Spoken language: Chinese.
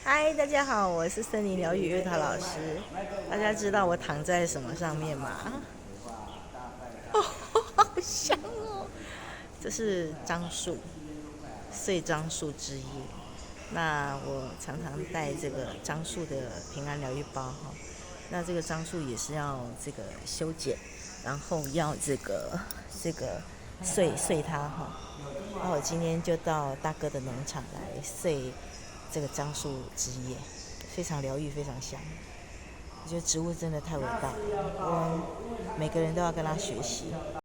嗨，大家好，我是森林疗愈月桃老师。大家知道我躺在什么上面吗？哦，好香哦！这是樟树，碎樟树之叶。那我常常带这个樟树的平安疗愈包哈。那这个樟树也是要这个修剪，然后要这个碎它哈。那我今天就到大哥的农场来碎这个樟树枝叶，非常疗愈，非常香。我觉得植物真的太伟大了，我们每个人都要跟他学习。